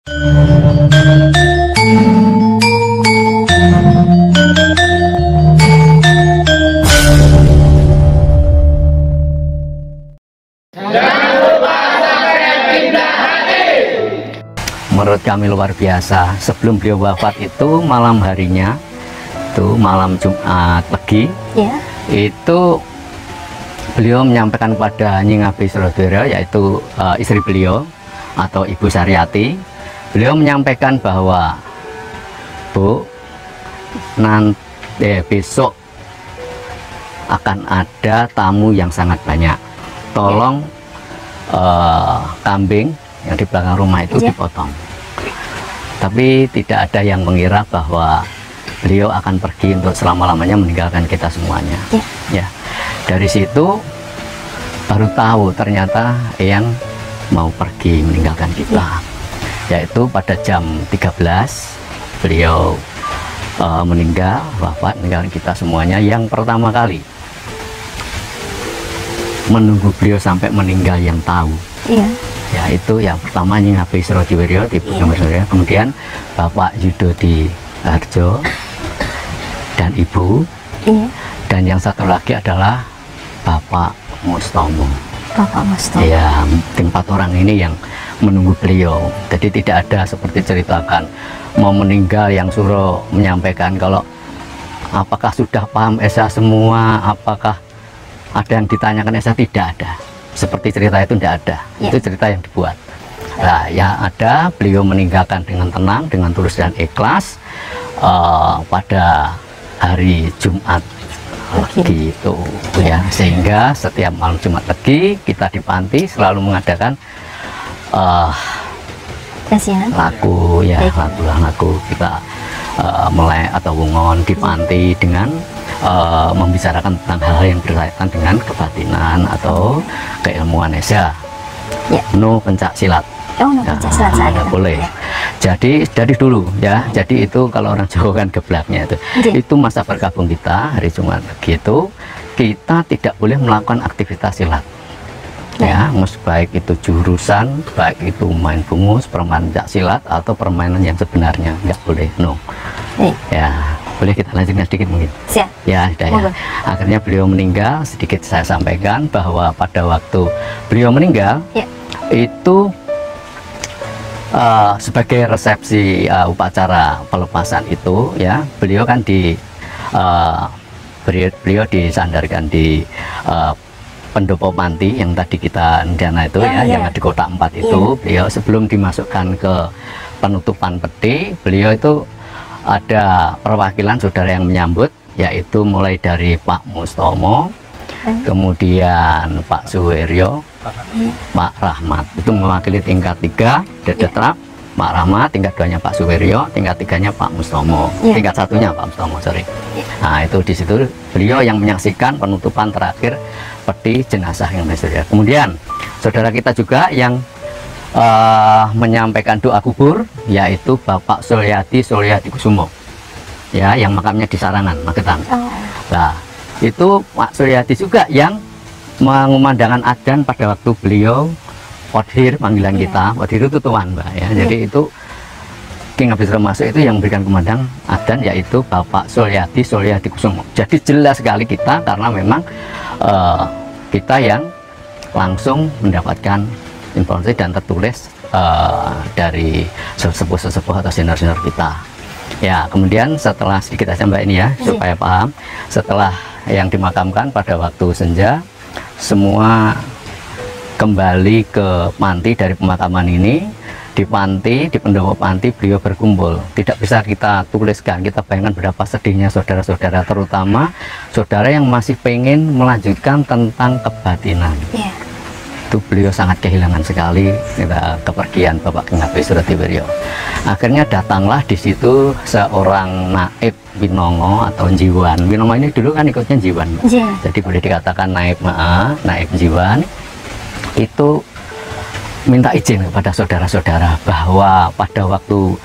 Menurut kami luar biasa. Sebelum beliau wafat itu malam harinya, itu malam Jumat Legi, itu beliau menyampaikan kepada Nying Abi Surodiro, yaitu istri beliau atau Ibu Saryati. Beliau menyampaikan bahwa, Bu, nanti besok akan ada tamu yang sangat banyak. Tolong kambing yang di belakang rumah itu dipotong. Tapi tidak ada yang mengira bahwa beliau akan pergi untuk selama-lamanya meninggalkan kita semuanya. Ya, dari situ baru tahu ternyata yang mau pergi meninggalkan kita. Yaitu pada jam 13 beliau meninggal, wafat, meninggalkan kita semuanya. Yang pertama kali menunggu beliau sampai meninggal yang tahu. Ya, itu yang pertama Nying Abi Surodiro di kemudian Bapak Yudo di Harjo dan Ibu, dan yang satu lagi adalah Bapak Mustomo. Ya, 4 orang ini yang menunggu beliau. Jadi tidak ada seperti ceritakan mau meninggal yang suruh menyampaikan kalau apakah sudah paham Esa semua, apakah ada yang ditanyakan Esa, tidak ada. Seperti cerita itu tidak ada, itu cerita yang dibuat. Nah, yang ada beliau meninggalkan dengan tenang, dengan tulus dan ikhlas pada hari Jumat Legi itu, ya. Sehingga setiap malam Jumat Legi kita di panti selalu mengadakan lagu, ya, lagu kita melek atau wungon di panti dengan membicarakan tentang hal yang berkaitan dengan kebatinan atau keilmuan Esa. No pencak silat. Boleh. Jadi dari dulu, ya. Jadi itu kalau orang Jawa kan geblaknya itu masa bergabung kita hari Jumat gitu, kita tidak boleh melakukan aktivitas silat. Ya, baik itu jurusan, baik itu main bungus, permainan pencak silat atau permainan yang sebenarnya nggak boleh. No. Ya. Boleh kita lanjutkan sedikit mungkin? Siap. Ya, ya. Akhirnya beliau meninggal, sedikit saya sampaikan bahwa pada waktu beliau meninggal, itu sebagai resepsi upacara pelepasan itu, ya, beliau kan beliau disandarkan di pendopo panti yang tadi kita dana itu, yang di kotak 4 itu. Beliau sebelum dimasukkan ke penutupan peti, beliau itu ada perwakilan saudara yang menyambut, yaitu mulai dari Pak Mustomo, kemudian Pak Suwiryo, Pak Rahmat. Itu mewakili tingkat 3, Dedetrap, Pak Rahmat, tingkat 2-nya Pak Suwiryo, tingkat 3-nya Pak Mustomo, tingkat 1-nya Pak Mustomo, sorry. Nah, itu di situ beliau yang menyaksikan penutupan terakhir peti jenazah yang saudara. Kemudian saudara kita juga yang menyampaikan doa kubur, yaitu Bapak Suryati Kusumo, ya, yang makamnya di Sarangan, Magetan. Nah, itu Pak Suryati juga yang mengumandangkan adzan pada waktu beliau Odhir, panggilan kita. Odhir itu tuan, Mbak, ya. Jadi itu King Abi Surodiro masuk itu yang memberikan kumandang adzan, yaitu Bapak Suryati Kusumo. Jadi jelas sekali kita, karena memang kita yang langsung mendapatkan informasi dan tertulis dari sesepuh atau senior-senior kita. Ya, kemudian setelah sedikit aja Mbak ini, ya, supaya paham, setelah yang dimakamkan pada waktu senja, semua kembali ke panti dari pemakaman ini. Di panti, di pendopo panti beliau berkumpul. Tidak bisa kita tuliskan, kita bayangkan berapa sedihnya saudara-saudara, terutama saudara yang masih pengen melanjutkan tentang kebatinan. Itu beliau sangat kehilangan sekali kepergian Bapak King Abi Surodiro. Akhirnya datanglah di situ seorang naib Winongo atau Jiwan. Winongo ini dulu kan ikutnya Jiwan, jadi boleh dikatakan naib Jiwan. Itu minta izin kepada saudara-saudara bahwa pada waktu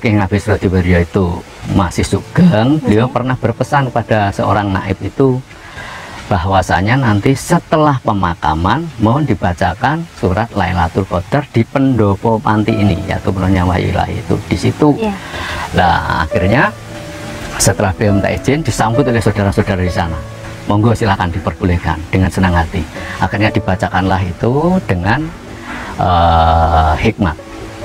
King Abi Surodiro itu masih sugeng, beliau pernah berpesan pada seorang naib itu, bahwasanya nanti setelah pemakaman mohon dibacakan surat Lailatul Qadar di pendopo panti ini, yaitu Penanya Wahyu Ilahi itu di situ. Nah akhirnya setelah beliau minta izin disambut oleh saudara-saudara di sana, monggo silahkan diperbolehkan dengan senang hati. Akhirnya dibacakanlah itu dengan hikmat,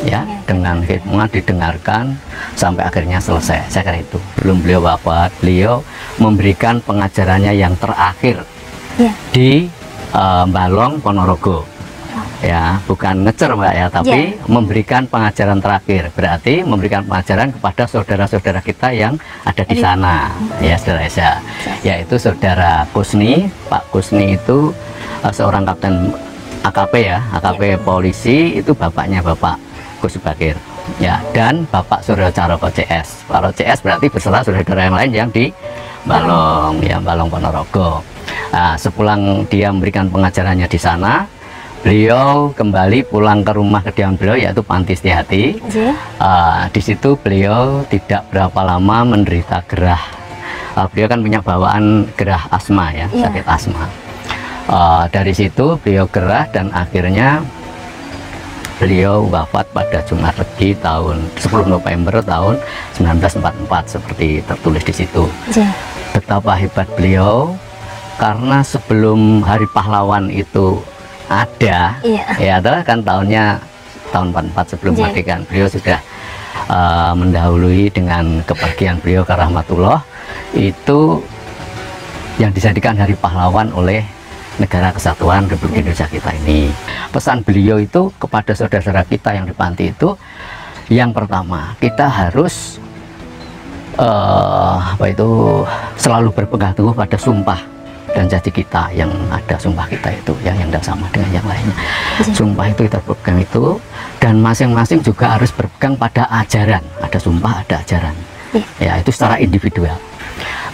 ya, dengan hikmat didengarkan sampai akhirnya selesai. Saya kira itu belum beliau wafat, beliau memberikan pengajarannya yang terakhir di Balong Ponorogo, ya, bukan ngecer Mbak ya, tapi memberikan pengajaran terakhir, berarti memberikan pengajaran kepada saudara-saudara kita yang ada di sana, ya saudara Esa, yaitu saudara Kusni. Pak Kusni itu seorang kapten AKP ya, AKP polisi, itu bapaknya Bapak Gus Bakir, ya, dan Bapak Suryo Caroko CS. Kalau CS berarti beserta saudara yang lain yang di Balong, ya, Balong Ponorogo. Nah, sepulang dia memberikan pengajarannya di sana, beliau kembali pulang ke rumah kediaman beliau, yaitu Panti Setiahati. Di situ beliau tidak berapa lama menderita gerah. Beliau kan punya bawaan gerah asma ya, sakit asma. Dari situ beliau gerah dan akhirnya beliau wafat pada Jumat Legi tahun 10 November tahun 1944 seperti tertulis di situ. Betapa hebat beliau, karena sebelum Hari Pahlawan itu ada, ya kan tahunnya tahun 44 sebelum kemerdekaan, beliau sudah mendahului dengan kepergian beliau ke rahmatullah, itu yang dijadikan Hari Pahlawan oleh Negara Kesatuan Republik Indonesia kita ini. Pesan beliau itu kepada saudara-saudara kita yang di panti itu, yang pertama, kita harus selalu berpegang teguh pada sumpah dan janji kita yang ada. Sumpah kita itu yang tidak sama dengan yang lainnya. Sumpah itu kita berpegang itu, dan masing-masing juga harus berpegang pada ajaran. Ada sumpah, ada ajaran, ya, itu secara individual.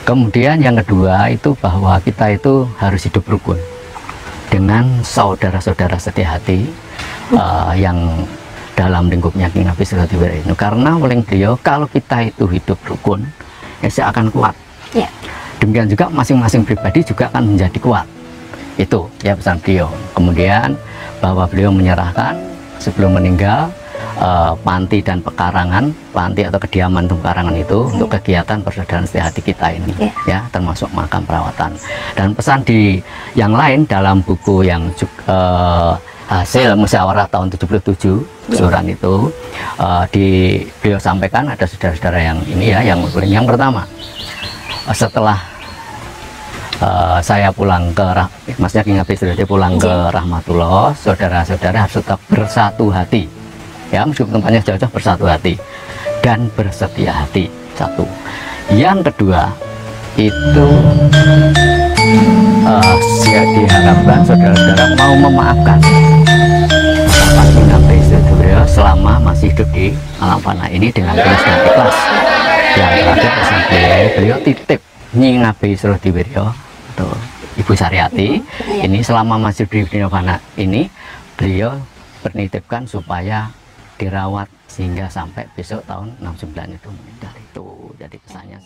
Kemudian yang kedua itu bahwa kita itu harus hidup rukun dengan saudara-saudara Setiahati yang dalam lingkupnya Ki Nabi Suryo itu, karena oleh beliau kalau kita itu hidup rukun, ya, saya akan kuat. Demikian juga masing-masing pribadi juga akan menjadi kuat. Itu ya pesan beliau. Kemudian bahwa beliau menyerahkan sebelum meninggal panti dan pekarangan, panti atau kediaman pekarangan itu untuk kegiatan persaudaraan Setiahati kita ini, ya, termasuk makam perawatan. Dan pesan di yang lain dalam buku yang hasil musyawarah tahun 77 surat itu, beliau sampaikan ada saudara-saudara yang ini ya, yang pertama, setelah saya pulang ke maksudnya Ki Nabi Suryo pulang ke rahmatullah, saudara-saudara harus tetap bersatu hati, ya, meskipun tempatnya jauh-jauh, bersatu hati dan bersetia hati. Satu. Yang kedua itu diharapkan saudara-saudara mau memaafkan Ki Nabi Suryo selama masih hidup di alam fana ini dengan tulus dan ikhlas. Yang terakhir pesan beliau titip Nyi Nabi Suryo atau Ibu Saryati ini selama masih di dunia fana ini, beliau bernitipkan supaya dirawat sehingga sampai besok tahun 69 itu meninggal. Itu jadi pesannya.